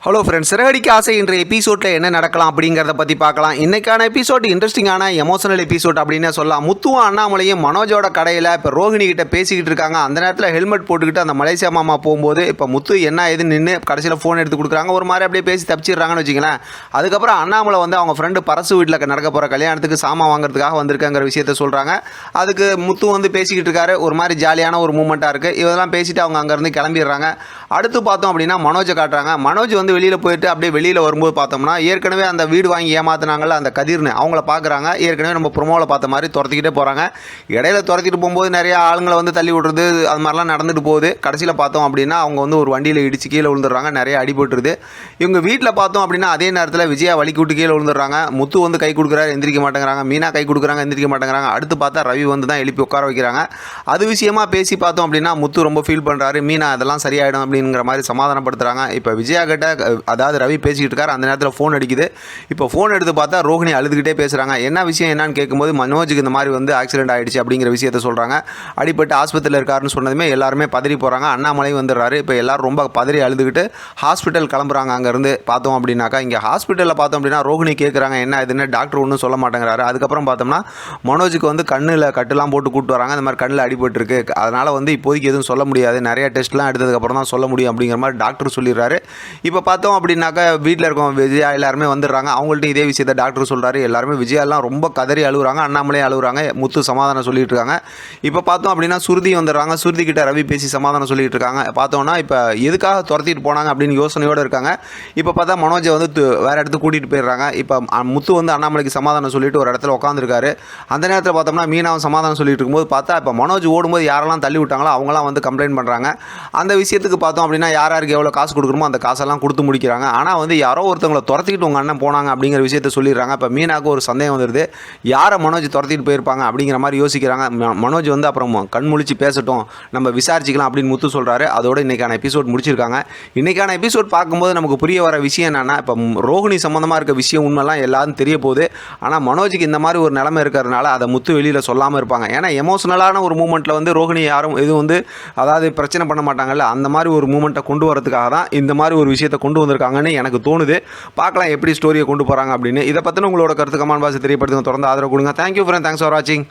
Hello friends, Siragadikka ஆசை இன்றைய எபிசோடில் என்ன நடக்கலாம் அப்படிங்கிறத பற்றி பார்க்கலாம். இன்றைக்கான எபிசோட் இன்ட்ரெஸ்டிங்கான எமோஷனல் எபிசோட் அப்படின்னே சொல்லலாம். முத்துவும் அண்ணாமலையும் மனோஜோட கடையில் இப்போ ரோஹிணி கிட்ட பேசிக்கிட்டு இருக்காங்க. அந்த நேரத்தில் ஹெல்மெட் போட்டுக்கிட்டு அந்த மலேசியா மாமா போகும்போது இப்போ முத்து என்ன ஏதுன்னு நின்று கடைசியில் ஃபோன் எடுத்து கொடுக்குறாங்க. ஒரு மாதிரி அப்படியே பேசி தப்பிச்சிடுறாங்கன்னு வச்சுங்களேன். அதுக்கப்புறம் அண்ணாமலை வந்து அவங்க ஃப்ரெண்டு பரசு வீட்டில் நடக்க போகிற கல்யாணத்துக்கு சாமான் வாங்குறதுக்காக வந்திருக்காங்கிற விஷயத்த சொல்கிறாங்க. அதுக்கு முத்து வந்து பேசிக்கிட்டு இருக்காரு. ஒரு மாதிரி ஜாலியான ஒரு மூமெண்ட்டாக இருக்குது. இதெல்லாம் பேசிவிட்டு அவங்க அங்கேருந்து கிளம்பிடுறாங்க. அடுத்து பார்த்தோம் அப்படின்னா மனோஜை காட்டுறாங்க. மனோஜ் வந்து வெளியில் போயிட்டு அப்படியே வெளியில் வரும்போது பார்த்தோம்னா ஏற்கனவே அந்த வீடு வாங்கி ஏமாத்தினாங்கல்ல அந்த கதிர்னு அவங்கள பார்க்குறாங்க. ஏற்கனவே நம்ம ப்ரொமோவில் பார்த்த மாதிரி துரத்திக்கிட்டே போகிறாங்க. இடையில துரத்திட்டு போகும்போது நிறைய ஆளுங்களை வந்து தள்ளி விடுறது அது மாதிரிலாம் நடந்துட்டு போகுது. கடைசியில் பார்த்தோம் அப்படின்னா அவங்க வந்து ஒரு வண்டியில் இடிச்சு கீழே விழுந்துடுறாங்க. நிறைய அடிபட்டுருது. இவங்க வீட்டில் பார்த்தோம் அப்படின்னா அதே நேரத்தில் விஜயா வலிக்கு விட்டு கீழே விழுந்துடுறாங்க. முத்து வந்து கை கொடுக்குறாரு, எந்திரிக்க மாட்டேங்கிறாங்க. மீனா கை கொடுக்குறாங்க, எந்திரிக்க மாட்டேங்கிறாங்க. அடுத்து பார்த்தா ரவி வந்து தான் எழுப்பி உட்கார வைக்கிறாங்க. அது விஷயமா பேசி பார்த்தோம் அப்படின்னா முத்து ரொம்ப ஃபீல் பண்ணுறாரு. மீனா அதெல்லாம் சரியாயிடும் அப்படிங்கிற மாதிரி சமாதானப்படுத்துகிறாங்க. இப்போ விஜயா கிட்ட அதாவது ரவி பேசிக்கிட்டு இருக்காரு. அந்த நேரத்தில் ஃபோன் அடிக்குது. இப்போ ஃபோன் எடுத்து பார்த்தா ரோஹிணி அழுதுகிட்டே பேசுகிறாங்க. என்ன விஷயம் என்னன்னு கேட்கும்போது மனோஜுக்கு இந்த மாதிரி வந்து ஆக்சிடென்ட் ஆகிடுச்சு அப்படிங்கிற விஷயத்த சொல்கிறாங்க. அடிப்பட்டு ஆஸ்பத்திரியில் இருக்காருன்னு சொன்னதுமே எல்லாருமே பதறி போகிறாங்க. அண்ணாமலை வந்துடுறாரு. இப்போ எல்லாரும் ரொம்ப பதறி அழுதுகிட்டு ஹாஸ்பிட்டல் கிளம்புறாங்க. அங்கேருந்து பார்த்தோம் அப்படின்னாக்கா இங்கே ஹாஸ்பிட்டலில் பார்த்தோம் அப்படின்னா ரோஹிணி கேட்குறாங்க என்ன இதுன்னு. டாக்டர் ஒன்றும் சொல்ல மாட்டேங்கிறாரு. அதுக்கப்புறம் பார்த்தோம்னா மனோஜுக்கு வந்து கண்ணில் கட்டுலாம் போட்டு கூப்பிட்டு வராங்க. இந்த மாதிரி கண்ணில் அடிபட்டுருக்கு, அதனால் வந்து இப்போதைக்கு எதுவும் சொல்ல முடியாது, நிறைய டெஸ்ட்லாம் எடுத்ததுக்கப்புறம் தான் சொல்ல முடியும் அப்படிங்கிற மாதிரி டாக்டர் சொல்லிடுறாரு. இப்போ பார்த்தோம் அப்படின்னாக்கா வீட்டில் இருக்கவங்க விஜயா எல்லாருமே வந்துடுறாங்க. அவங்கள்ட்ட இதே விஷயத்தை டாக்டர் சொல்கிறாரு. எல்லாருமே விஜயாலாம் ரொம்ப கதறி அழுகுறாங்க. அண்ணாமலையும் அழுகுறாங்க. முத்து சமாதானம் சொல்லிட்டு இருக்காங்க. இப்போ பார்த்தோம் அப்படின்னா சுருதி வந்துடுறாங்க. சுருதி கிட்ட ரவி பேசி சமாதானம் சொல்லிட்டு இருக்காங்க. பார்த்தோன்னா இப்போ எதுக்காக துரத்திட்டு போனாங்க அப்படின்னு யோசனையோடு இருக்காங்க. இப்போ பார்த்தா மனோஜை வந்து வேறு இடத்துக்கு கூட்டிகிட்டு போயிடுறாங்க. இப்போ முத்து வந்து அண்ணாமலைக்கு சமாதானம் சொல்லிட்டு ஒரு இடத்துல உட்காந்துருக்காரு. அந்த நேரத்தில் பார்த்தோம்னா மீனாவும் சமாதானம் சொல்லிட்டு இருக்கும்போது பார்த்தா இப்போ மனோஜ் ஓடும்போது யாரெல்லாம் தள்ளி விட்டாங்களோ அவங்களாம் வந்து கம்ப்ளைண்ட் பண்ணுறாங்க. அந்த விஷயத்துக்கு பார்த்தோம் அப்படின்னா யாருக்கு எவ்வளோ காசு கொடுக்கணுமோ அந்த காசெல்லாம் கொடுத்து முடிக்கிறாங்க. ஆனால் வந்து யாரோ ஒருத்தவங்களை துரத்திக்கிட்டு உங்கள் அண்ணன் போனாங்க அப்படிங்கிற விஷயத்த சொல்லிடுறாங்க. இப்போ மீனாவுக்கு ஒரு சந்தேகம் வந்துடுது. யாரை மனோஜ் துரத்திட்டு போயிருப்பாங்க அப்படிங்கிற மாதிரி யோசிக்கிறாங்க. மனோஜ் வந்து அப்புறம் கண் முழிச்சு பேசட்டும், நம்ம விசாரிச்சிக்கலாம் அப்படின்னு முத்து சொல்கிறாரு. அதோட இன்றைக்கான எபிசோட் முடிச்சிருக்காங்க. இன்றைக்கான எபிசோட் பார்க்கும்போது நமக்கு புரிய வர விஷயம் என்னென்னா இப்போ ரோஹிணி சம்மந்தமாக இருக்க விஷயம் உண்மைலாம் எல்லாரும் தெரிய போகுது. ஆனால் மனோஜுக்கு இந்த மாதிரி ஒரு நிலைமை இருக்கிறதுனால அதை முத்து வெளியில் சொல்லாமல் இருப்பாங்க. ஏன்னா எமோஷனலான ஒரு மூமெண்ட்டில் வந்து ரோஹிணி யாரும் எதுவும் வந்து அதாவது பிரச்சனை பண்ண மாட்டாங்கல்ல, அந்த மாதிரி ஒரு மூமெண்ட்டை கொண்டு வரதுக்காக தான் இந்த மாதிரி ஒரு விஷயத்தை கொண்டு வந்திருக்காங்கன்னு எனக்கு தோணுது. பார்க்கலாம் எப்படி ஸ்டோரியை கொண்டு போகிறாங்க அப்படின்னு. இதை பற்றின உங்களோட கருத்து கமெண்ட் பாக்ஸில் தெரியப்படுத்துங்க. தொடர்ந்து ஆதரவு கொடுங்க. தேங்க்யூ ஃப்ரெண்ட், தேங்க்ஸ் ஃபார் வாட்சிங்.